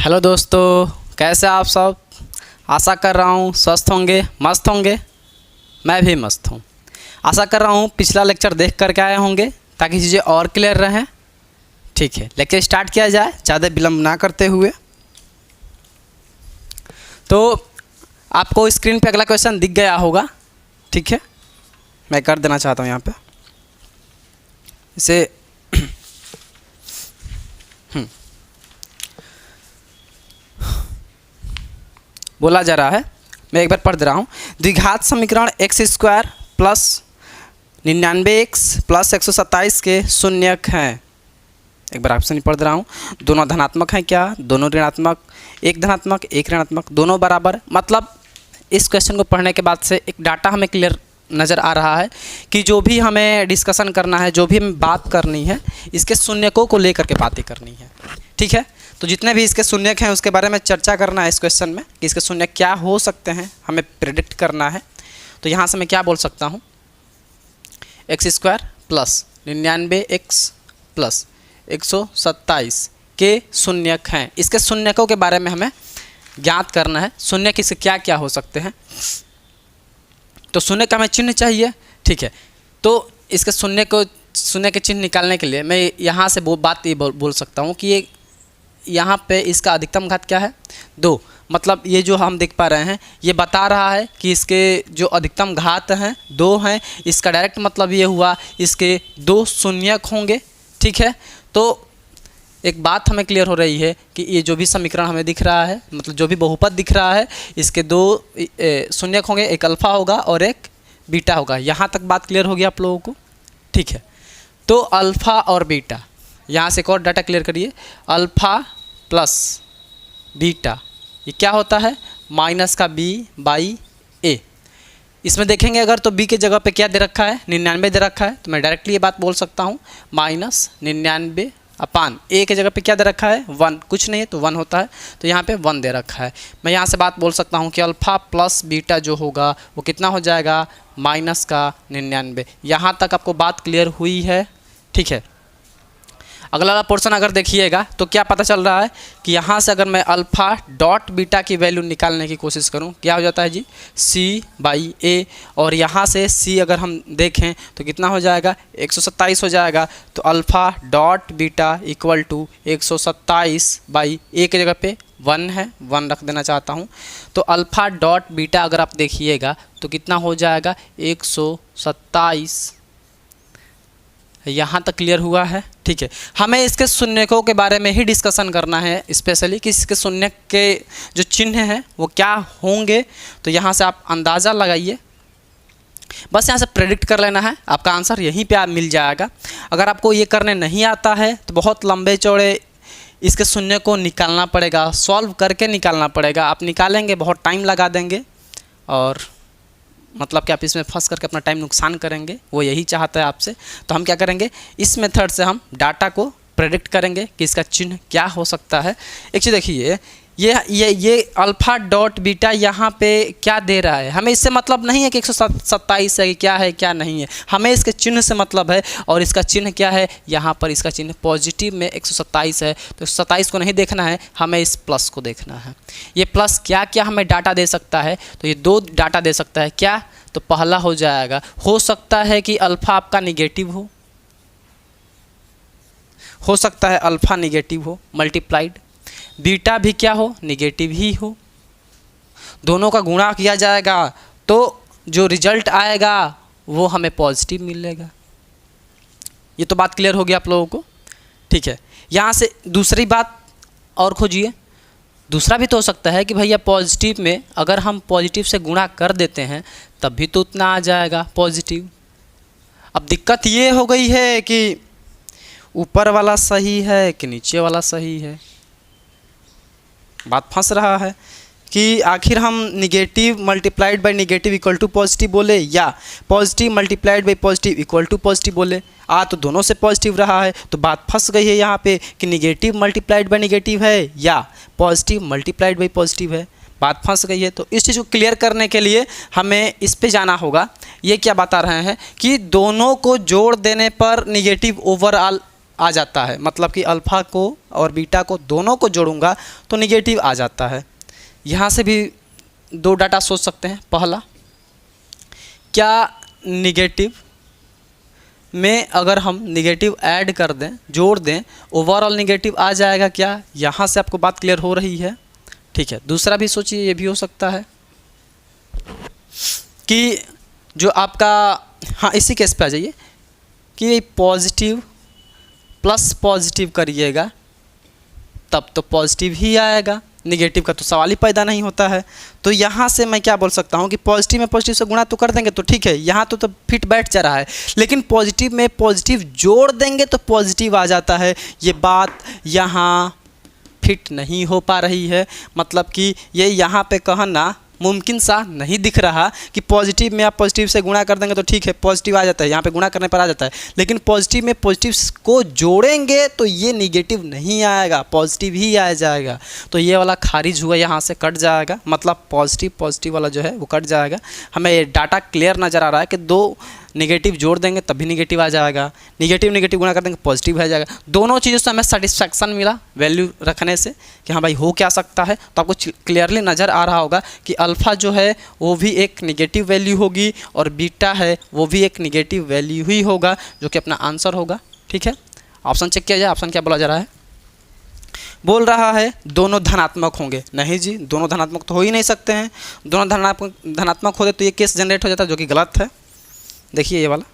Hello दोस्तों, कैसे आप सब। आशा कर रहा हूँ स्वस्थ होंगे, मस्त होंगे। मैं भी मस्त हूँ। आशा कर रहा हूँ पिछला लेक्चर देख करके आए होंगे ताकि चीज़ें और क्लियर रहें। ठीक है, लेक्चर स्टार्ट किया जाए ज़्यादा विलम्ब ना करते हुए। तो आपको स्क्रीन पे अगला क्वेश्चन दिख गया होगा। ठीक है, मैं कर देना चाहता हूँ यहाँ पे इसे। बोला जा रहा है, मैं एक बार पढ़ दे रहा हूँ। द्विघात समीकरण x² प्लस 99x प्लस 127 के शून्यक हैं। एक बार ऑप्शन पढ़ दे रहा हूँ। दोनों धनात्मक हैं क्या? दोनों ऋणात्मक। एक धनात्मक एक ऋणात्मक, दोनों बराबर। मतलब इस क्वेश्चन को पढ़ने के बाद से एक डाटा हमें क्लियर नज़र आ रहा है कि जो भी हमें डिस्कशन करना है, जो भी हमें बात करनी है, इसके शून्यकों को लेकर के बातें करनी है। ठीक है, तो जितने भी इसके शून्यक हैं उसके बारे में चर्चा करना है इस क्वेश्चन में कि इसके शून्यक क्या हो सकते हैं, हमें प्रेडिक्ट करना है। तो यहाँ से मैं क्या बोल सकता हूँ, x² प्लस 99x प्लस 127 के शून्यक हैं। इसके शून्यकों के बारे में हमें ज्ञात करना है। शून्यक इसके क्या क्या हो सकते हैं। तो शून्य का हमें चिन्ह चाहिए। ठीक है, तो इसके शून्य के चिन्ह निकालने के लिए मैं यहाँ से बात ये बोल सकता हूँ कि ये यहाँ पे इसका अधिकतम घात क्या है? 2। मतलब ये जो हम देख पा रहे हैं ये बता रहा है कि इसके जो अधिकतम घात हैं 2 हैं। इसका डायरेक्ट मतलब ये हुआ इसके 2 शून्यक होंगे। ठीक है, तो एक बात हमें क्लियर हो रही है कि ये जो भी समीकरण हमें दिख रहा है, मतलब जो भी बहुपद दिख रहा है, इसके 2 शून्यक होंगे। एक अल्फ़ा होगा और एक बीटा होगा। यहाँ तक बात क्लियर होगी आप लोगों को। ठीक है, तो अल्फ़ा और बीटा, यहाँ से एक और डाटा क्लियर करिए। अल्फ़ा प्लस बीटा ये क्या होता है? माइनस का b/a। इसमें देखेंगे अगर तो b के जगह पे क्या दे रखा है? 99 दे रखा है। तो मैं डायरेक्टली ये बात बोल सकता हूँ माइनस 99 अपान a के जगह पे क्या दे रखा है? 1। कुछ नहीं है तो 1 होता है, तो यहाँ पे 1 दे रखा है। मैं यहाँ से बात बोल सकता हूँ कि अल्फ़ा प्लस बीटा जो होगा वो कितना हो जाएगा? माइनस का 99। यहाँ तक आपको बात क्लियर हुई है। ठीक है, अगला वाला पोर्शन अगर देखिएगा तो क्या पता चल रहा है कि यहाँ से अगर मैं अल्फ़ा डॉट बीटा की वैल्यू निकालने की कोशिश करूँ, क्या हो जाता है जी? c/a। और यहाँ से c अगर हम देखें तो कितना हो जाएगा? 127 हो जाएगा। तो alpha dot beta equal to 127/a के जगह पे 1 है, 1 रख देना चाहता हूँ। तो अल्फ़ा डॉट बीटा अगर आप देखिएगा तो कितना हो जाएगा? 127। यहाँ तक क्लियर हुआ है। ठीक है, हमें इसके शून्यकों के बारे में ही डिस्कशन करना है स्पेशली कि इसके शून्यक के जो चिन्ह हैं वो क्या होंगे। तो यहाँ से आप अंदाज़ा लगाइए, बस यहाँ से प्रेडिक्ट कर लेना है, आपका आंसर यहीं पे आप मिल जाएगा। अगर आपको ये करने नहीं आता है तो बहुत लंबे चौड़े इसके शून्य को निकालना पड़ेगा, सॉल्व करके निकालना पड़ेगा। आप निकालेंगे बहुत टाइम लगा देंगे और मतलब कि आप इसमें फंस करके अपना टाइम नुकसान करेंगे। वो यही चाहता है आपसे। तो हम क्या करेंगे, इस मेथड से हम डाटा को प्रेडिक्ट करेंगे कि इसका चिन्ह क्या हो सकता है। एक चीज़ देखिए, ये अल्फ़ा डॉट बीटा यहाँ पे क्या दे रहा है? हमें इससे मतलब नहीं है कि 127 है, क्या है क्या नहीं है। हमें इसके चिन्ह से मतलब है। और इसका चिन्ह क्या है? यहाँ पर इसका चिन्ह पॉजिटिव में 127 है। तो 127 को नहीं देखना है, हमें इस प्लस को देखना है। ये प्लस क्या क्या हमें डाटा दे सकता है? तो ये 2 डाटा दे सकता है। क्या? तो पहला हो जाएगा, हो सकता है कि अल्फ़ा आपका निगेटिव हो सकता है अल्फ़ा निगेटिव हो मल्टीप्लाइड। बीटा भी क्या हो? निगेटिव ही हो। दोनों का गुणा किया जाएगा तो जो रिजल्ट आएगा वो हमें पॉजिटिव मिलेगा। ये तो बात क्लियर हो गई आप लोगों को। ठीक है, यहाँ से दूसरी बात और खोजिए। दूसरा भी तो हो सकता है कि भैया पॉजिटिव में अगर हम पॉजिटिव से गुणा कर देते हैं तब भी तो उतना आ जाएगा पॉजिटिव। अब दिक्कत ये हो गई है कि ऊपर वाला सही है कि नीचे वाला सही है। बात फंस रहा है कि आखिर हम negative multiplied by negative equal to positive बोले या positive multiplied by positive equal to positive बोले। तो दोनों से पॉजिटिव रहा है, तो बात फंस गई है यहाँ पे कि निगेटिव मल्टीप्लाइड बाय निगेटिव है या पॉजिटिव मल्टीप्लाइड बाय पॉजिटिव है। बात फंस गई है। तो इस चीज़ को क्लियर करने के लिए हमें इस पे जाना होगा। ये क्या बता रहे हैं कि दोनों को जोड़ देने पर निगेटिव ओवरऑल आ जाता है, मतलब कि अल्फ़ा को और बीटा को दोनों को जोड़ूंगा तो निगेटिव आ जाता है। यहाँ से भी दो डाटा सोच सकते हैं। पहला, क्या निगेटिव में अगर हम निगेटिव ऐड कर दें, जोड़ दें, ओवरऑल निगेटिव आ जाएगा क्या? यहाँ से आपको बात क्लियर हो रही है, ठीक है। दूसरा भी सोचिए, ये भी हो सकता है कि जो आपका, हाँ इसी केस पे आ जाइए कि पॉजिटिव प्लस पॉजिटिव करिएगा तब तो पॉजिटिव ही आएगा, निगेटिव का तो सवाल ही पैदा नहीं होता है। तो यहाँ से मैं क्या बोल सकता हूँ कि पॉजिटिव में पॉजिटिव से गुणा तो कर देंगे तो ठीक है, यहाँ तो फिट बैठ जा रहा है, लेकिन पॉजिटिव में पॉजिटिव जोड़ देंगे तो पॉजिटिव आ जाता है। ये बात यहाँ फिट नहीं हो पा रही है, मतलब कि ये यहाँ पे कहना मुमकिन सा नहीं दिख रहा कि पॉजिटिव में आप पॉजिटिव से गुणा कर देंगे तो ठीक है पॉजिटिव आ जाता है, यहाँ पे गुणा करने पर आ जाता है, लेकिन पॉजिटिव में पॉजिटिव को जोड़ेंगे तो ये निगेटिव नहीं आएगा, पॉजिटिव ही आ जाएगा। तो ये वाला खारिज हुआ, यहाँ से कट जाएगा, मतलब पॉजिटिव वाला जो है वो कट जाएगा। हमें ये डाटा क्लियर नज़र आ रहा है कि दो निगेटिव जोड़ देंगे तब भी निगेटिव आ जाएगा, निगेटिव गुणा कर देंगे पॉजिटिव आ जाएगा। दोनों चीज़ों से हमें सेटिस्फैक्शन मिला वैल्यू रखने से कि हाँ भाई हो क्या सकता है। तो आपको क्लियरली नज़र आ रहा होगा कि अल्फ़ा जो है वो भी एक निगेटिव वैल्यू होगी और बीटा है वो भी एक निगेटिव वैल्यू ही होगा, जो कि अपना आंसर होगा, ठीक है। ऑप्शन चेक किया जाए, ऑप्शन क्या बोला जा रहा है? बोल रहा है दोनों धनात्मक होंगे। नहीं जी, दोनों धनात्मक तो हो ही नहीं सकते हैं। दोनों धनात्मक होते तो ये केस जनरेट हो जाता है, जो कि गलत है। देखिए ये वाला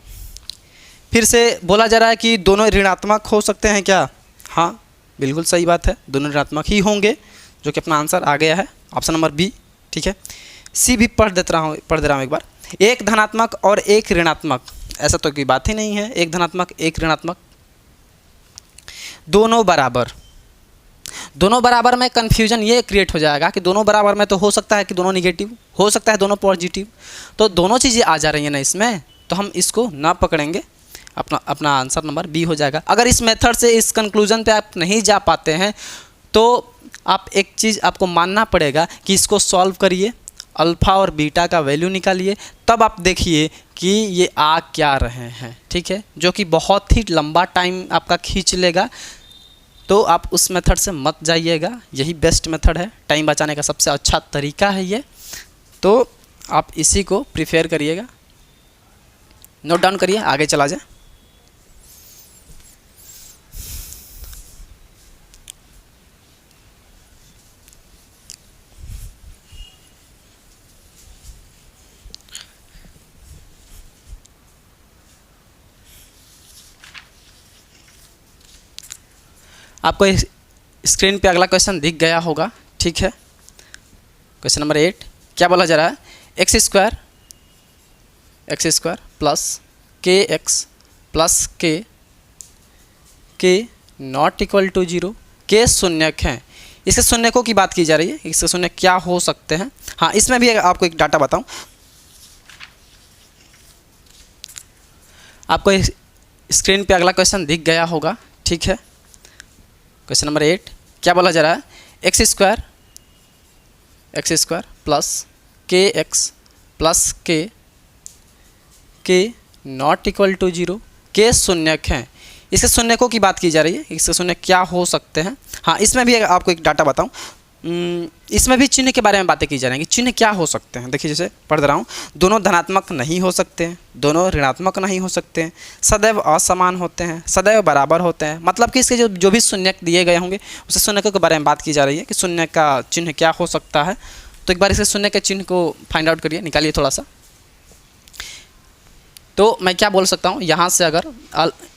फिर से बोला जा रहा है कि दोनों ऋणात्मक हो सकते हैं क्या? हाँ बिल्कुल सही बात है, दोनों ऋणात्मक ही होंगे, जो कि अपना आंसर आ गया है ऑप्शन नंबर बी, ठीक है। सी भी पढ़ दे रहा हूँ एक बार। एक धनात्मक और एक ऋणात्मक, ऐसा तो कोई बात ही नहीं है। एक धनात्मक एक ऋणात्मक दोनों बराबर में कन्फ्यूजन ये क्रिएट हो जाएगा कि दोनों बराबर में तो हो सकता है कि दोनों निगेटिव, हो सकता है दोनों पॉजिटिव, तो दोनों चीज़ें आ जा रही हैं ना इसमें, तो हम इसको ना पकड़ेंगे, अपना आंसर नंबर बी हो जाएगा। अगर इस मेथड से इस कंक्लूजन पे आप नहीं जा पाते हैं तो आप एक चीज़ आपको मानना पड़ेगा कि इसको सॉल्व करिए, अल्फ़ा और बीटा का वैल्यू निकालिए, तब आप देखिए कि ये आ क्या रहे हैं, ठीक है, जो कि बहुत ही लंबा टाइम आपका खींच लेगा। तो आप उस मेथड से मत जाइएगा, यही बेस्ट मेथड है, टाइम बचाने का सबसे अच्छा तरीका है ये, तो आप इसी को प्रिफेयर करिएगा। नोट डाउन करिए, आगे चला जाए। आपको स्क्रीन पे अगला क्वेश्चन दिख गया होगा, ठीक है। क्वेश्चन नंबर 8 क्या बोला जा रहा है? एक्स स्क्वायर प्लस के एक्स प्लस के नॉट इक्वल टू 0, के शून्यक हैं। इसके शून्यकों की बात की जा रही है, इसके शून्य क्या हो सकते हैं। हाँ इसमें भी आपको एक डाटा बताऊं, आपको स्क्रीन पे अगला क्वेश्चन दिख गया होगा, ठीक है। क्वेश्चन नंबर 8 क्या बोला जा रहा है? एक्स स्क्वायर प्लस के एक्स प्लस के नॉट इक्वल टू 0, के शून्यक हैं। इसके शून्यकों की बात की जा रही है, इसके शून्य क्या हो सकते हैं। हाँ इसमें भी आपको एक डाटा बताऊं, इसमें भी चिन्ह के बारे में बातें की जा रही हैं कि चिन्ह क्या हो सकते हैं। देखिए जैसे पढ़ रहा हूँ, दोनों धनात्मक नहीं हो सकते हैं, दोनों ऋणात्मक नहीं हो सकते हैं, सदैव असमान होते हैं, सदैव बराबर होते हैं। मतलब कि इसके जो भी शून्यक दिए गए होंगे उस शून्यकों के बारे में बात की जा रही है कि शून्य का चिन्ह क्या हो सकता है। तो एक बार इसके शून्य के चिन्ह को फाइंड आउट करिए, निकालिए थोड़ा सा। तो मैं क्या बोल सकता हूँ, यहाँ से अगर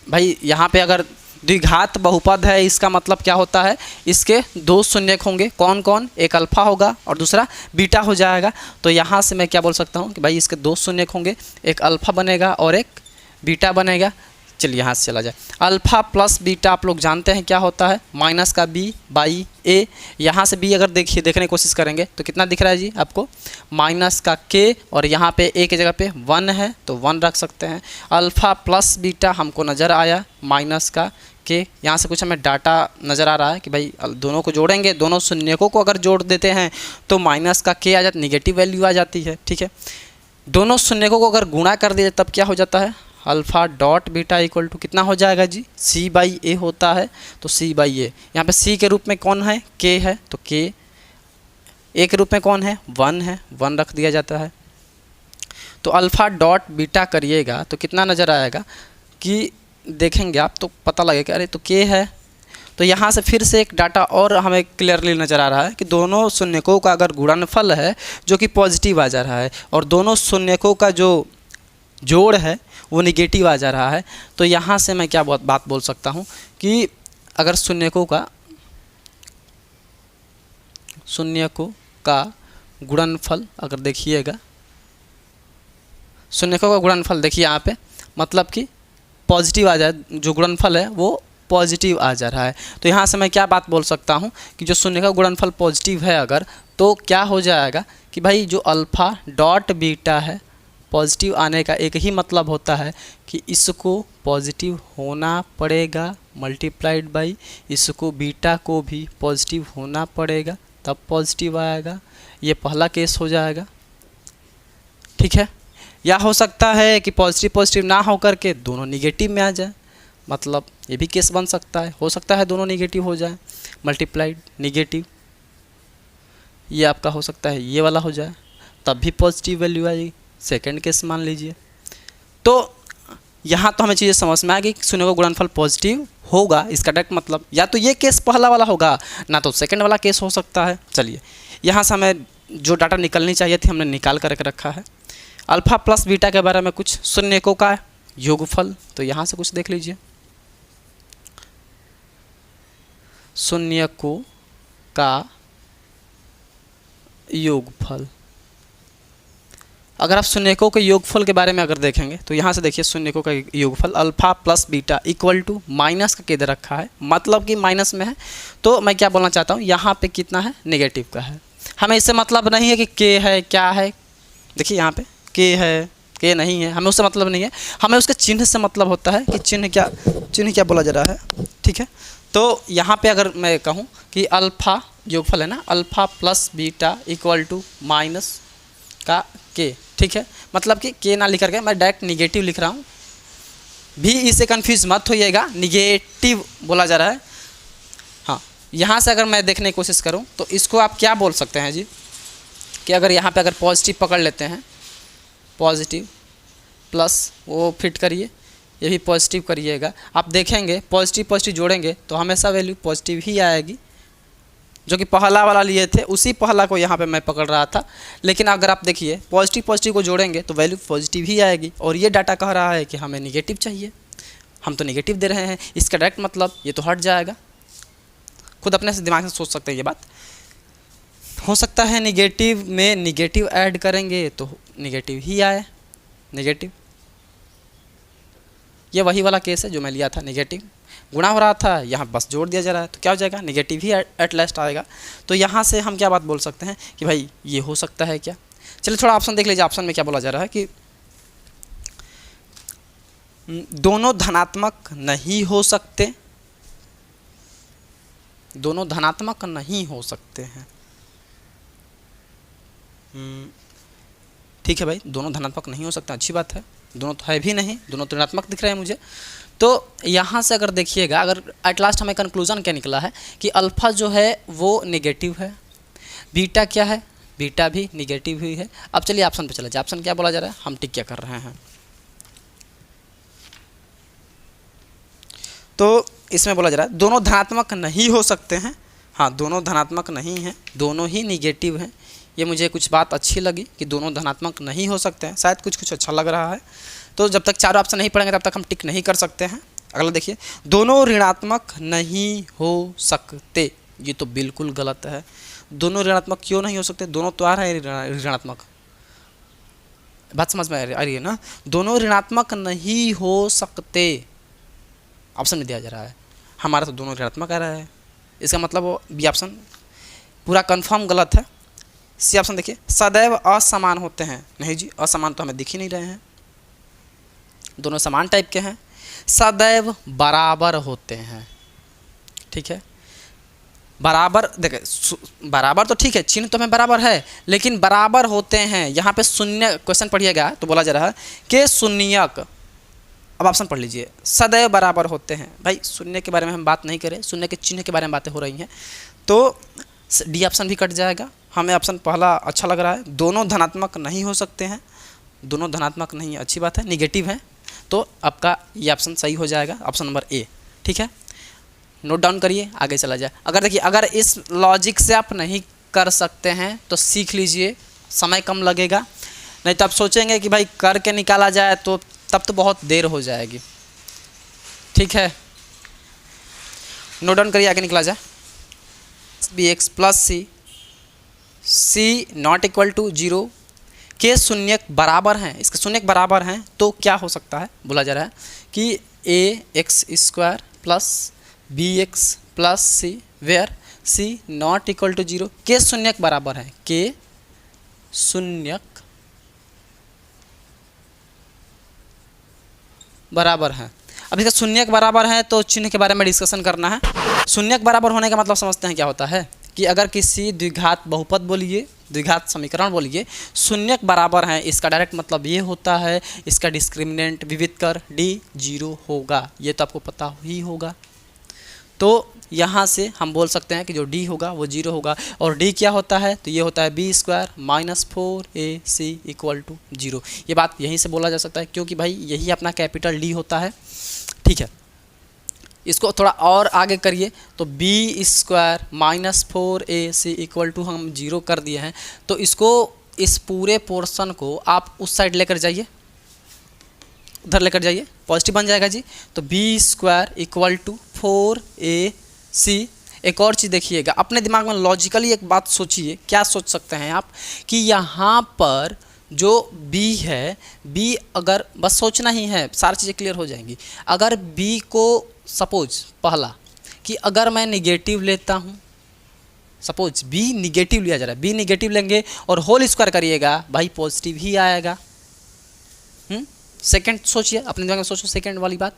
भाई यहाँ पे अगर द्विघात बहुपद है, इसका मतलब क्या होता है, इसके दो शून्यक होंगे। कौन कौन? एक अल्फ़ा होगा और दूसरा बीटा हो जाएगा। तो यहाँ से मैं क्या बोल सकता हूँ कि भाई इसके दो शून्यक होंगे, एक अल्फ़ा बनेगा और एक बीटा बनेगा। चलिए यहाँ से चला जाए। अल्फ़ा प्लस बीटा आप लोग जानते हैं क्या होता है, माइनस का बी बाई ए। यहाँ से बी अगर देखने की कोशिश करेंगे तो कितना दिख रहा है जी आपको, माइनस का के, और यहाँ पे ए की जगह पे 1 है तो 1 रख सकते हैं। अल्फ़ा प्लस बीटा हमको नज़र आया माइनस का के। यहाँ से कुछ हमें डाटा नज़र आ रहा है कि भाई दोनों को जोड़ेंगे, दोनों शून्यकों को अगर जोड़ देते हैं तो माइनस का के आ जाता, निगेटिव वैल्यू आ जाती है, ठीक है। दोनों शून्यकों को अगर गुणा कर दिया तब क्या हो जाता है, alpha dot beta equal to कितना हो जाएगा जी, सी बाई ए होता है, तो सी बाई ए, यहाँ पे सी के रूप में कौन है, के है, तो के, ए के रूप में कौन है, 1 है, 1 रख दिया जाता है। तो अल्फ़ा डॉट बीटा करिएगा तो कितना नज़र आएगा कि देखेंगे आप तो पता लगेगा अरे तो के है। तो यहाँ से फिर से एक डाटा और हमें क्लियरली नज़र आ रहा है कि दोनों शून्यकों का अगर गुणनफल है जो कि पॉजिटिव आ जा रहा है और दोनों शून्यकों का जो जोड़ है वो निगेटिव आ जा रहा है, तो यहाँ से मैं क्या बात बोल सकता हूँ कि अगर शून्यकों का गुणनफल अगर देखिएगा, शून्यकों का गुणनफल देखिए यहाँ पे, मतलब कि पॉजिटिव आ जाए, जो गुणनफल है वो पॉजिटिव आ जा रहा है। तो यहाँ से मैं क्या बात बोल सकता हूँ कि जो शून्य का गुणनफल पॉजिटिव है अगर, तो क्या हो जाएगा कि भाई जो अल्फ़ा डॉट बीटा है पॉजिटिव आने का एक ही मतलब होता है कि इसको पॉजिटिव होना पड़ेगा मल्टीप्लाइड बाई इसको बीटा को भी पॉजिटिव होना पड़ेगा, तब पॉजिटिव आएगा। ये पहला केस हो जाएगा, ठीक है। या हो सकता है कि पॉजिटिव पॉजिटिव ना हो करके दोनों निगेटिव में आ जाए, मतलब ये भी केस बन सकता है, हो सकता है दोनों निगेटिव हो जाए, मल्टीप्लाइड निगेटिव, ये आपका हो सकता है ये वाला हो जाए, तब भी पॉजिटिव वैल्यू आएगी, सेकंड केस मान लीजिए। तो यहाँ तो हमें चीज़ें समझ में आ गई कि शून्य का गुणनफल पॉजिटिव होगा, इसका डायरेक्ट मतलब या तो ये केस पहला वाला होगा ना तो सेकंड वाला केस हो सकता है। चलिए यहाँ से हमें जो डाटा निकलनी चाहिए थी हमने निकाल करके रखा है। अल्फ़ा प्लस बीटा के बारे में कुछ, शून्यकों का योगफल, तो यहाँ से कुछ देख लीजिए, शून्यकों का योगफल। अगर आप शून्यकों के योगफल के बारे में अगर देखेंगे तो यहाँ से देखिए शून्यकों का योगफल alpha plus beta equal to minus का किधर रखा है, मतलब कि माइनस में है। तो मैं क्या बोलना चाहता हूँ, यहाँ पे कितना है, नेगेटिव का है। हमें इससे मतलब नहीं है कि के है क्या है, देखिए यहाँ पे के है के नहीं है, हमें उससे मतलब नहीं है, हमें उसके चिन्ह से मतलब होता है कि चिन्ह क्या बोला जा रहा है, ठीक है। तो यहाँ पे अगर मैं कहूँ कि अल्फ़ा योगफल है ना, alpha plus beta equal to minus का के, ठीक है, मतलब कि के ना लिख करके मैं डायरेक्ट निगेटिव लिख रहा हूँ, भी इससे कंफ्यूज मत होइएगा, निगेटिव बोला जा रहा है। हाँ, यहाँ से अगर मैं देखने की कोशिश करूँ तो इसको आप क्या बोल सकते हैं जी, कि अगर यहाँ पे अगर पॉजिटिव पकड़ लेते हैं, पॉजिटिव प्लस वो फिट करिए, ये भी पॉजिटिव करिएगा, आप देखेंगे पॉजिटिव पॉजिटिव जोड़ेंगे तो हमेशा वैल्यू पॉजिटिव ही आएगी। जो कि पहला वाला लिए थे उसी पहला को यहाँ पे मैं पकड़ रहा था, लेकिन अगर आप देखिए पॉजिटिव पॉजिटिव को जोड़ेंगे तो वैल्यू पॉजिटिव ही आएगी। और ये डाटा कह रहा है कि हमें निगेटिव चाहिए, हम तो निगेटिव दे रहे हैं, इसका डायरेक्ट मतलब ये तो हट जाएगा। खुद अपने से दिमाग से सोच सकते हैं, ये बात हो सकता है निगेटिव में निगेटिव ऐड करेंगे तो निगेटिव ही आए, निगेटिव। ये वही वाला केस है जो मैं लिया था, निगेटिव गुणा हो रहा था, यहाँ बस जोड़ दिया जा रहा है तो क्या हो जाएगा, निगेटिव ही एट लास्ट आएगा। तो यहाँ से हम क्या बात बोल सकते हैं कि भाई ये हो सकता है क्या। चलिए थोड़ा ऑप्शन देख लीजिए, ऑप्शन में क्या बोला जा रहा है कि दोनों धनात्मक नहीं हो सकते, दोनों धनात्मक नहीं हो सकते हैं। ठीक है भाई, दोनों धनात्मक नहीं हो सकते, अच्छी बात है, दोनों तो है भी नहीं, दोनों तो ऋणात्मक दिख रहे हैं मुझे। तो यहाँ से अगर देखिएगा, अगर एट लास्ट हमें कंक्लूजन क्या निकला है कि अल्फ़ा जो है वो नेगेटिव है, बीटा क्या है, बीटा भी नेगेटिव ही है। अब चलिए ऑप्शन पे चले जाए, ऑप्शन क्या बोला जा रहा है, हम टिक क्या कर रहे हैं। तो इसमें बोला जा रहा है दोनों धनात्मक नहीं हो सकते हैं, हाँ दोनों धनात्मक नहीं हैं, दोनों ही निगेटिव हैं। ये मुझे कुछ बात अच्छी लगी कि दोनों धनात्मक नहीं हो सकते हैं, शायद कुछ अच्छा लग रहा है। तो जब तक चारों ऑप्शन नहीं पढ़ेंगे तब तक हम टिक नहीं कर सकते हैं। अगला देखिए, दोनों ऋणात्मक नहीं हो सकते, ये तो बिल्कुल गलत है। दोनों ऋणात्मक क्यों नहीं हो सकते, दोनों तो आ रहे हैं ऋणात्मक, बात समझ में आ रही है ना। दोनों ऋणात्मक नहीं हो सकते ऑप्शन में दिया जा रहा है, हमारा तो दोनों ऋणात्मक आ रहा है, इसका मतलब वो बी ऑप्शन पूरा कंफर्म गलत है। सी ऑप्शन देखिए, सदैव असमान होते हैं, नहीं जी असमान तो हमें दिख ही नहीं रहे हैं, दोनों समान टाइप के हैं। सदैव बराबर होते हैं, ठीक है, बराबर देखिए बराबर तो ठीक है, चिन्ह तो हमें बराबर है, लेकिन बराबर होते हैं। यहाँ पे शून्य क्वेश्चन पढ़िएगा तो बोला जा रहा है कि शून्यक अब ऑप्शन पढ़ लीजिए, सदैव बराबर होते हैं। भाई शून्य के बारे में हम बात नहीं करें, शून्य के चिन्ह के बारे में बातें हो रही हैं, तो डी ऑप्शन भी कट जाएगा। हमें ऑप्शन पहला अच्छा लग रहा है। दोनों धनात्मक नहीं हो सकते हैं, दोनों धनात्मक नहीं, अच्छी बात है, निगेटिव है, तो आपका ये ऑप्शन सही हो जाएगा, ऑप्शन नंबर ए। ठीक है, नोट डाउन करिए, आगे चला जाए। अगर देखिए, अगर इस लॉजिक से आप नहीं कर सकते हैं तो सीख लीजिए, समय कम लगेगा, नहीं तो आप सोचेंगे कि भाई करके निकाला जाए तो तब तो बहुत देर हो जाएगी। ठीक है, नोट डाउन करिए, आगे निकला जाए। B x plus C not equal to 0 के शून्यक बराबर हैं, इसके शून्यक बराबर हैं, तो क्या हो सकता है, बोला जा रहा है कि a x square plus b x plus c where c not equal to 0 के शून्यक बराबर है, के शून्यक बराबर है। अब इसका शून्यक बराबर है तो चिन्ह के बारे में डिस्कशन करना है। शून्यक बराबर होने का मतलब समझते हैं क्या होता है कि अगर किसी द्विघात बहुपद बोलिए, द्विघात समीकरण बोलिए, शून्यक बराबर है, इसका डायरेक्ट मतलब ये होता है इसका डिस्क्रिमिनेंट विविध कर डी 0 होगा, ये तो आपको पता ही होगा। तो यहाँ से हम बोल सकते हैं कि जो d होगा वो 0 होगा, और d क्या होता है, तो ये होता है B square minus 4ac equal to 0। ये बात यहीं से बोला जा सकता है क्योंकि भाई यही अपना कैपिटल D होता है। ठीक है, इसको थोड़ा और आगे करिए तो B square minus 4ac equal to हम 0 कर दिए हैं, तो इसको, इस पूरे पोर्शन को आप उस साइड लेकर जाइए, उधर लेकर जाइए, पॉजिटिव बन जाएगा जी। तो B square equal to 4ac। एक और चीज़ देखिएगा, अपने दिमाग में लॉजिकली एक बात सोचिए, क्या सोच सकते हैं आप कि यहाँ पर जो b है, b अगर बस सोचना ही है, सारी चीज़ें क्लियर हो जाएंगी। अगर b को सपोज पहला कि अगर मैं निगेटिव लेता हूँ, सपोज b निगेटिव लिया जा रहा है, b निगेटिव लेंगे और होल स्क्वायर करिएगा, भाई पॉजिटिव ही आएगा। सेकंड सोचिए, अपने दिमाग में सोचो सेकंड वाली बात।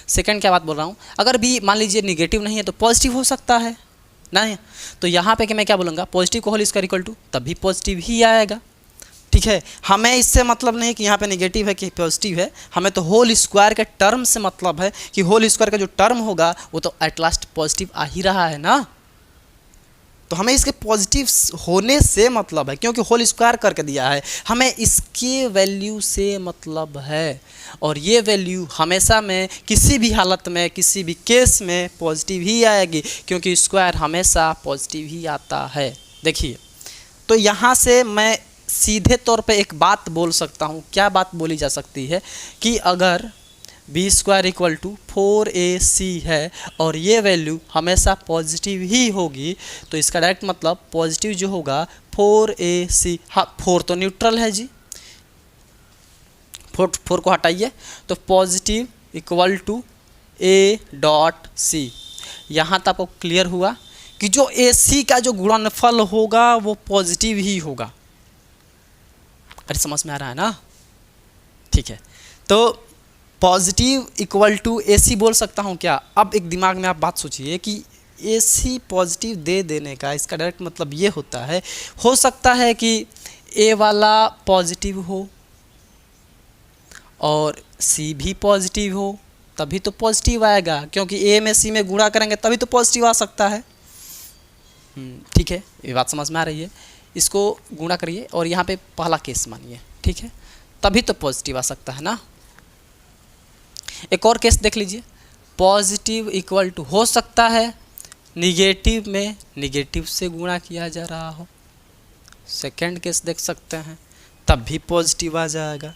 सेकंड क्या बात बोल रहा हूँ, अगर भी मान लीजिए निगेटिव नहीं है तो पॉजिटिव हो सकता है ना, तो यहाँ पे कि मैं क्या बोलूँगा, पॉजिटिव को होल स्क्वायर इक्वल टू, तभी पॉजिटिव ही आएगा। ठीक है, हमें इससे मतलब नहीं कि यहाँ पे नेगेटिव है कि पॉजिटिव है, हमें तो होल स्क्वायर के टर्म से मतलब है कि होल स्क्वायर का जो टर्म होगा वो तो एट लास्ट पॉजिटिव आ ही रहा है ना, तो हमें इसके पॉजिटिव होने से मतलब है, क्योंकि होल स्क्वायर करके दिया है, हमें इसके वैल्यू से मतलब है, और ये वैल्यू हमेशा में किसी भी हालत में, किसी भी केस में पॉजिटिव ही आएगी, क्योंकि स्क्वायर हमेशा पॉजिटिव ही आता है। देखिए, तो यहाँ से मैं सीधे तौर पे एक बात बोल सकता हूँ, क्या बात बोली जा सकती है कि अगर B square equal to 4ac है और ये वैल्यू हमेशा पॉजिटिव ही होगी, तो इसका डायरेक्ट मतलब पॉजिटिव जो होगा 4ac, हाँ 4 तो न्यूट्रल है जी, 4 को हटाइए, तो पॉजिटिव इक्वल टू a.c। यहाँ तक आपको क्लियर हुआ कि जो ac का जो गुणनफल होगा वो पॉजिटिव ही होगा। अरे समझ में आ रहा है ना? ठीक है, तो पॉजिटिव इक्वल टू AC बोल सकता हूँ क्या? अब एक दिमाग में आप बात सोचिए कि AC पॉजिटिव दे देने का इसका डायरेक्ट मतलब ये होता है, हो सकता है कि A वाला पॉजिटिव हो और C भी पॉजिटिव हो, तभी तो पॉजिटिव आएगा, क्योंकि A में C में गुणा करेंगे तभी तो पॉजिटिव आ सकता है। ठीक है, ये बात समझ में आ रही है। इसको गुणा करिए और यहाँ पे पहला केस मानिए, ठीक है, तभी तो पॉजिटिव आ सकता है ना। एक और केस देख लीजिए, पॉजिटिव इक्वल टू, हो सकता है निगेटिव में निगेटिव से गुणा किया जा रहा हो, सेकंड केस देख सकते हैं, तब भी पॉजिटिव आ जाएगा।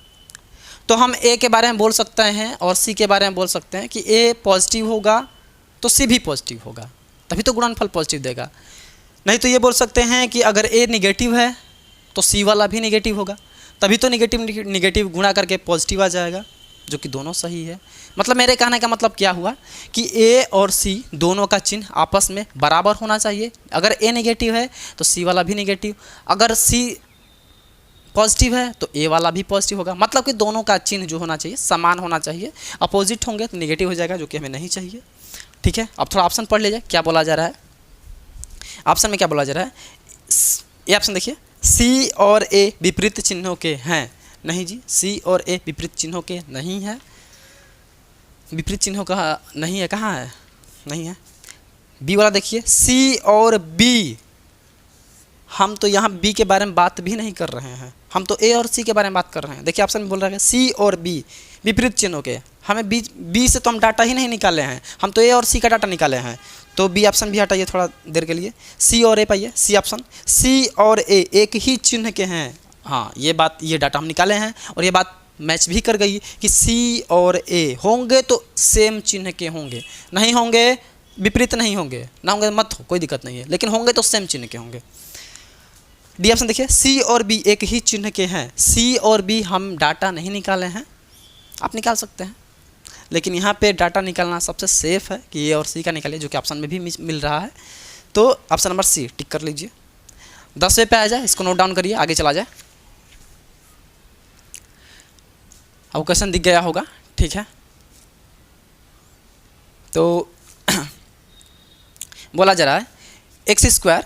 तो हम A के बारे में बोल सकते हैं और C के बारे में बोल सकते हैं कि A पॉजिटिव होगा तो C भी पॉजिटिव होगा, तभी तो गुणनफल पॉजिटिव देगा। नहीं तो ये बोल सकते हैं कि अगर A निगेटिव है तो C वाला भी निगेटिव होगा, तभी तो निगेटिव गुणा करके पॉजिटिव आ जाएगा, जो कि दोनों सही है। मतलब मेरे कहने का मतलब क्या हुआ कि A और C दोनों का चिन्ह आपस में बराबर होना चाहिए। अगर A निगेटिव है तो C वाला भी निगेटिव, अगर C पॉजिटिव है तो A वाला भी पॉजिटिव होगा, मतलब कि दोनों का चिन्ह जो होना चाहिए समान होना चाहिए। अपोजिट होंगे तो निगेटिव हो जाएगा, जो कि हमें नहीं चाहिए। ठीक है, अब थोड़ा ऑप्शन पढ़ लीजिए क्या बोला जा रहा है। ऑप्शन में क्या बोला जा रहा है, ये ऑप्शन देखिए, C और A विपरीत चिन्हों के हैं। नहीं जी, C और A विपरीत चिन्हों के नहीं है। विपरीत चिन्हों का नहीं है, कहाँ है, नहीं है। बी वाला देखिए, सी और बी, हम तो यहाँ बी के बारे में बात भी नहीं कर रहे हैं, हम तो ए और सी के बारे में बात कर रहे हैं। देखिए ऑप्शन में बोल रहा है सी और बी विपरीत चिन्हों के, हमें बी से तो हम डाटा ही नहीं निकाले हैं, हम तो ए और सी का डाटा निकाले हैं। तो बी ऑप्शन भी हटाइए थोड़ा देर के लिए, सी और ए पाइए, सी ऑप्शन, सी और ए एक ही चिन्ह के हैं। हाँ ये बात, ये डाटा हम निकाले हैं और ये बात मैच भी कर गई कि सी और ए होंगे तो सेम चिन्ह के होंगे, नहीं होंगे विपरीत नहीं होंगे, ना होंगे मत हो, कोई दिक्कत नहीं है, लेकिन होंगे तो सेम चिन्ह के होंगे। डी ऑप्शन देखिए, सी और बी एक ही चिन्ह के हैं, सी और बी हम डाटा नहीं निकाले हैं, आप निकाल सकते हैं, लेकिन यहाँ पे डाटा निकालना सबसे सेफ है कि ए और सी का निकालिए, जो कि ऑप्शन में भी मिल रहा है। तो ऑप्शन नंबर सी टिक कर लीजिए। 10वें पे आ जाए, इसको नोट डाउन करिए, आगे चला जाए। अब क्वेश्चन दिख गया होगा, ठीक है। तो बोला जा रहा है एक्स स्क्वायर,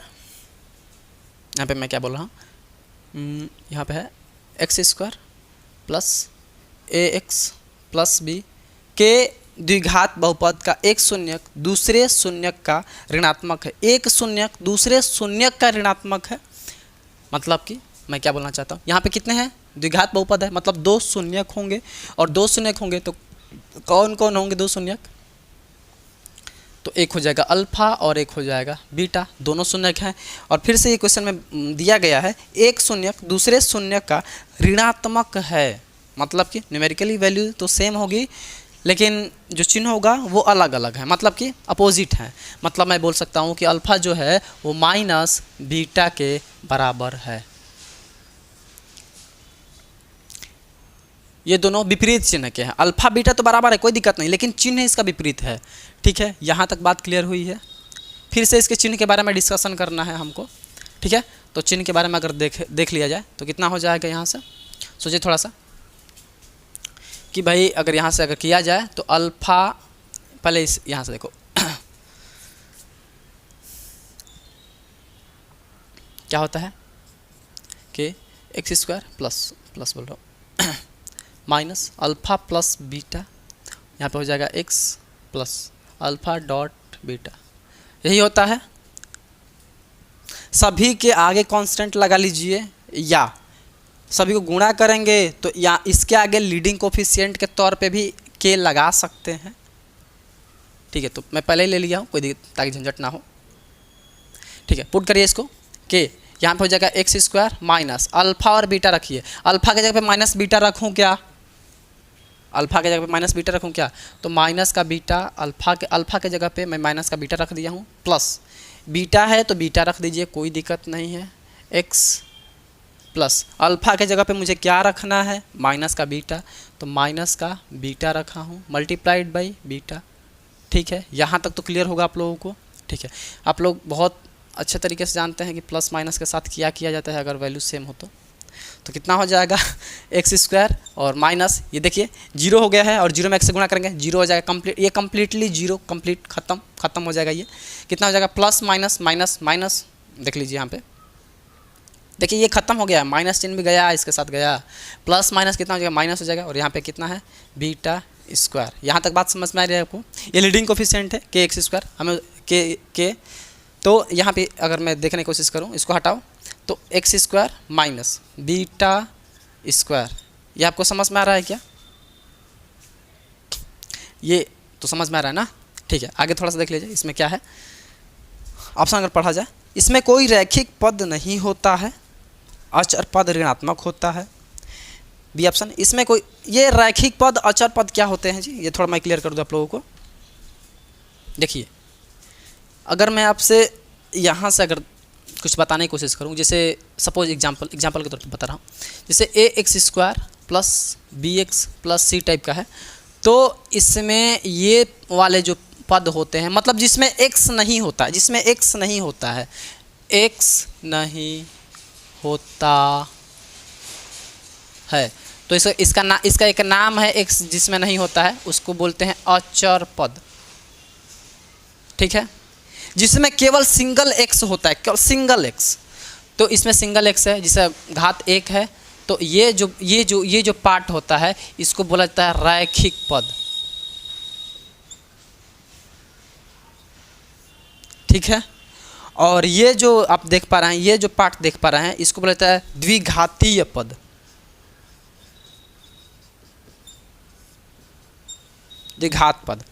यहाँ पे मैं क्या बोल रहा हूँ, यहाँ पे है एक्स स्क्वायर प्लस ए एक्स प्लस बी के द्विघात बहुपद का एक शून्यक दूसरे शून्यक का ऋणात्मक है। एक शून्यक दूसरे शून्यक का ऋणात्मक है, मतलब कि मैं क्या बोलना चाहता हूँ, यहाँ पे कितने हैं, द्विघात बहुपद है, मतलब दो शून्यक होंगे, और दो शून्यक होंगे तो कौन कौन होंगे दो शून्यक, तो एक हो जाएगा अल्फा और एक हो जाएगा बीटा, दोनों शून्यक हैं। और फिर से ये क्वेश्चन में दिया गया है एक शून्यक दूसरे शून्यक का ऋणात्मक है, मतलब कि न्यूमेरिकली वैल्यू तो सेम होगी, लेकिन जो चिन्ह होगा वो अलग अलग है, मतलब कि अपोजिट है। मतलब मैं बोल सकता हूँ कि अल्फा जो है वो माइनस बीटा के बराबर है। ये दोनों विपरीत चिन्ह के हैं, अल्फा बीटा तो बराबर है, कोई दिक्कत नहीं, लेकिन चिन्ह इसका विपरीत है, ठीक है। यहाँ तक बात क्लियर हुई है। फिर से इसके चिन्ह के बारे में डिस्कशन करना है हमको, ठीक है। तो चिन्ह के बारे में अगर देख लिया जाए तो कितना हो जाएगा, यहाँ से सोचिए थोड़ा सा कि भाई अगर यहाँ से अगर किया जाए तो अल्फा, पहले इस यहाँ से देखो क्या होता है कि एक्स स्क्वायर प्लस बोल रहा हूँ माइनस अल्फ़ा प्लस बीटा, यहाँ पे हो जाएगा x plus alpha dot beta, यही होता है। सभी के आगे कांस्टेंट लगा लीजिए, या सभी को गुणा करेंगे तो या इसके आगे लीडिंग कोफिशिएंट के तौर पे भी के लगा सकते हैं, ठीक है। तो मैं पहले ही ले लिया हूँ, कोई दिक्कत, ताकि झंझट ना हो, ठीक है। पुट करिए इसको, के यहाँ पे हो जाएगा एक्स स्क्वायर माइनस अल्फ़ा और बीटा रखिए, अल्फ़ा के जगह पे माइनस बीटा रखूँ क्या, अल्फ़ा के जगह पे माइनस बीटा रखूँ क्या, तो माइनस का बीटा, अल्फ़ा के जगह पे मैं माइनस का बीटा रख दिया हूँ, प्लस बीटा है तो बीटा रख दीजिए, कोई दिक्कत नहीं है, एक्स प्लस अल्फ़ा के जगह पे मुझे क्या रखना है, माइनस का बीटा, तो माइनस का बीटा रखा हूँ मल्टीप्लाइड बाई बीटा, ठीक है। यहाँ तक तो क्लियर होगा आप लोगों को, ठीक है। आप लोग बहुत अच्छे तरीके से जानते हैं कि प्लस माइनस के साथ क्या किया जाता है अगर वैल्यू सेम हो तो कितना हो जाएगा एक्स स्क्वायर और माइनस, ये देखिए जीरो हो गया है और जीरो में एक्स से गुणा करेंगे जीरो हो जाएगा, कंप्लीट, ये कम्प्लीटली जीरो कंप्लीट खत्म हो जाएगा। ये कितना हो जाएगा, प्लस माइनस माइनस माइनस, देख लीजिए यहाँ पे, देखिए ये खत्म हो गया, माइनस चिन्ह भी गया इसके साथ गया, प्लस माइनस कितना हो जाएगा, माइनस हो जाएगा, और यहाँ पे कितना है बीटा स्क्वायर। यहाँ तक बात समझ में आ रही है आपको, ये लीडिंग कोफिशिएंट है के एक्स स्क्वायर, हमें के तो यहाँ पे अगर मैं देखने की कोशिश करूँ, इसको हटाओ तो x square minus beta square, ये आपको समझ में आ रहा है क्या, ये तो समझ में आ रहा है ना, ठीक है। आगे थोड़ा सा देख लीजिए इसमें क्या है, ऑप्शन अगर पढ़ा जाए, इसमें कोई रैखिक पद नहीं होता है, अचर पद ऋणात्मक होता है। बी ऑप्शन, इसमें कोई, ये रैखिक पद अचर पद क्या होते हैं जी, ये थोड़ा मैं क्लियर कर दूँ आप लोगों को। देखिए अगर मैं आपसे यहाँ से अगर कुछ बताने की कोशिश करूँ, जैसे सपोज एग्जांपल के तौर पर बता रहा हूँ, जैसे a x square plus b x plus c type का है, तो इसमें ये वाले जो पद होते हैं, मतलब जिसमें एक्स नहीं होता है, जिसमें एक्स नहीं होता है, एक्स नहीं होता है, तो इसका एक नाम है एक्स जिसमें नहीं होता है, उसको बोलते हैं अचर पद, ठीक है। जिसमें केवल सिंगल एक्स होता है, केवल सिंगल एक्स, तो इसमें सिंगल एक्स है जिसे घात एक है, तो ये जो पार्ट होता है इसको बोला जाता है रैखिक पद, ठीक है। और ये जो आप देख पा रहे हैं, ये जो पार्ट देख पा रहे हैं, इसको बोला जाता है द्विघातीय पद। द्विघात पद,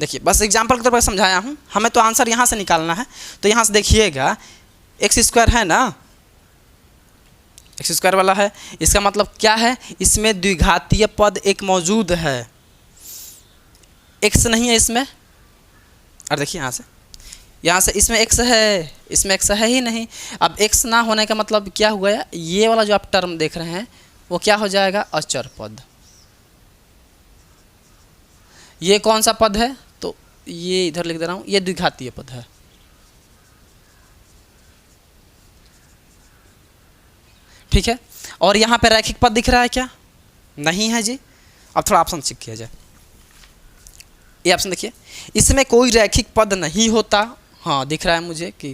देखिए बस एग्जाम्पल के तौर पर समझाया हूँ, हमें तो आंसर यहाँ से निकालना है। तो यहाँ से देखिएगा एक्स स्क्वायर है ना, एक्स स्क्वायर वाला है, इसका मतलब क्या है, इसमें द्विघातीय पद एक मौजूद है, एक्स नहीं है इसमें। और देखिए यहाँ से इसमें एक्स है, इसमें एक्स है ही नहीं। अब एक्स ना होने का मतलब क्या हुआ है, ये वाला जो आप टर्म देख रहे हैं वो क्या हो जाएगा, अचर पद। ये कौन सा पद है, तो ये इधर लिख दे रहा हूँ, ये द्विघातीय पद है। ठीक है। और यहाँ पे रैखिक पद दिख रहा है क्या, नहीं है जी। अब थोड़ा ऑप्शन चेक किया जाए, ये ऑप्शन देखिए, इसमें कोई रैखिक पद नहीं होता। हाँ दिख रहा है मुझे कि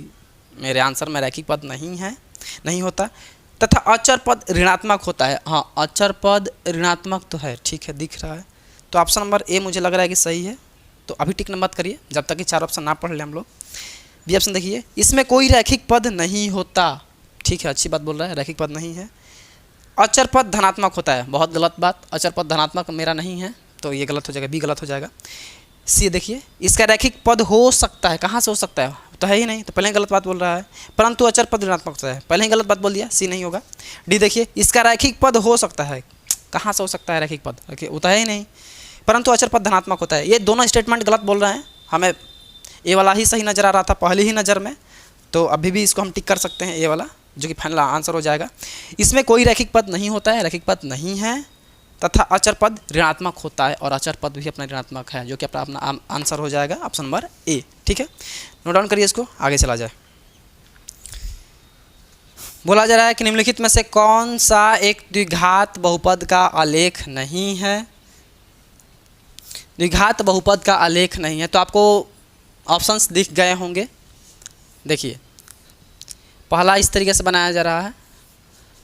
मेरे आंसर में रैखिक पद नहीं है, नहीं होता। तथा अचर पद ऋणात्मक होता है। हाँ अचर पद ऋणात्मक तो है, ठीक है दिख रहा है। तो ऑप्शन नंबर ए मुझे लग रहा है कि सही है। तो अभी टिक नंबर करिए जब तक कि 4 ऑप्शन ना पढ़ लें हम लोग। बी ऑप्शन देखिए, इसमें कोई रैखिक पद नहीं होता। ठीक है, अच्छी बात बोल रहा है, रैखिक पद नहीं है। अचर पद धनात्मक होता है, बहुत गलत बात, अचर पद धनात्मक मेरा नहीं है, तो ये गलत हो जाएगा, बी गलत हो जाएगा। सी देखिए, इसका रैखिक पद हो सकता है, कहाँ से हो सकता है, तो है ही नहीं, तो पहले ही गलत बात बोल रहा है। परंतु अचर पद ऋणात्मक होता है, पहले ही गलत बात बोल दिया, सी नहीं होगा। डी देखिए, इसका रैखिक पद हो सकता है, कहाँ से हो सकता है रैखिक पद, होता है ही नहीं। परंतु अचर पद धनात्मक होता है, ये दोनों स्टेटमेंट गलत बोल रहे हैं। हमें ए वाला ही सही नज़र आ रहा था पहली ही नज़र में, तो अभी भी इसको हम टिक कर सकते हैं, ए वाला जो कि फाइनल आंसर हो जाएगा। इसमें कोई रैखिक पद नहीं होता है, रैखिक पद नहीं है। तथा अचर पद ऋणात्मक होता है, और अचर पद भी अपना ऋणात्मक है, जो कि अपना आंसर हो जाएगा ऑप्शन नंबर ए। ठीक है, नोट डाउन करिए इसको, आगे चला जाए। बोला जा रहा है कि निम्नलिखित में से कौन सा एक द्विघात बहुपद का आलेख नहीं है। द्विघात बहुपद का आलेख नहीं है, तो आपको ऑप्शंस दिख गए होंगे। देखिए पहला इस तरीके से बनाया जा रहा है,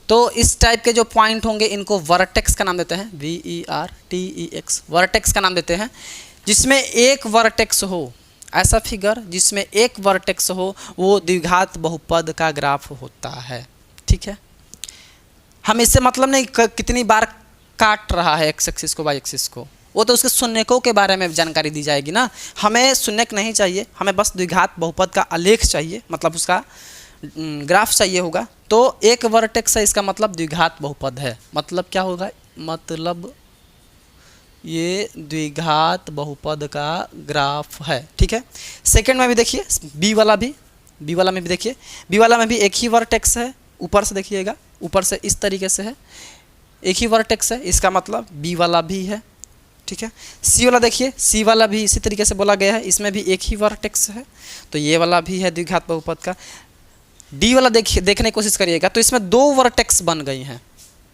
तो इस टाइप के जो पॉइंट होंगे इनको वर्टेक्स का नाम देते हैं, VERTEX, वर्टेक्स का नाम देते हैं। जिसमें एक वर्टेक्स हो, ऐसा फिगर जिसमें एक वर्टेक्स हो, वो द्विघात बहुपद का ग्राफ होता है। ठीक है, हम इससे मतलब नहीं कितनी बार काट रहा है एक्स एक्सिस को वाई एक्सिस को, वो तो उसके शून्यकों के बारे में जानकारी दी जाएगी ना। हमें शून्यक नहीं चाहिए, हमें बस द्विघात बहुपद का आलेख चाहिए, मतलब उसका ग्राफ चाहिए होगा। तो एक वर्टेक्स है, इसका मतलब द्विघात बहुपद है। मतलब क्या होगा, मतलब ये द्विघात बहुपद का ग्राफ है। ठीक है, सेकंड में भी देखिए, बी वाला में भी देखिए, बी वाला में भी एक ही वर्टेक्स है। ऊपर से देखिएगा, ऊपर से इस तरीके से है, एक ही वर्टेक्स है, इसका मतलब बी वाला भी है। ठीक है, सी वाला देखिए, सी वाला भी इसी तरीके से बोला गया है, इसमें भी एक ही वर्टेक्स है, तो ये वाला भी है द्विघात बहुपद का। डी वाला देखने की कोशिश करिएगा, तो इसमें 2 वर्टेक्स बन गई हैं।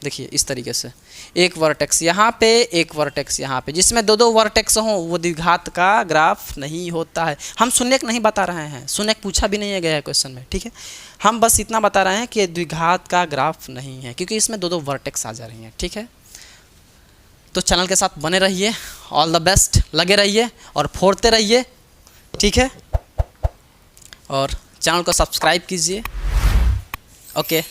देखिए इस तरीके से, एक वर्टेक्स यहाँ पे, एक वर्टेक्स यहाँ पे, जिसमें 2-2 वर्टेक्स हों वो द्विघात का ग्राफ नहीं होता है। हम शून्यक नहीं बता रहे हैं, शून्यक पूछा भी नहीं गया है क्वेश्चन में। ठीक है, हम बस इतना बता रहे हैं कि द्विघात का ग्राफ नहीं है, क्योंकि इसमें 2-2 वर्टेक्स आ जा रही हैं। ठीक है, तो चैनल के साथ बने रहिए, ऑल द बेस्ट, लगे रहिए और फोड़ते रहिए। ठीक है, और चैनल को सब्सक्राइब कीजिए। ओके।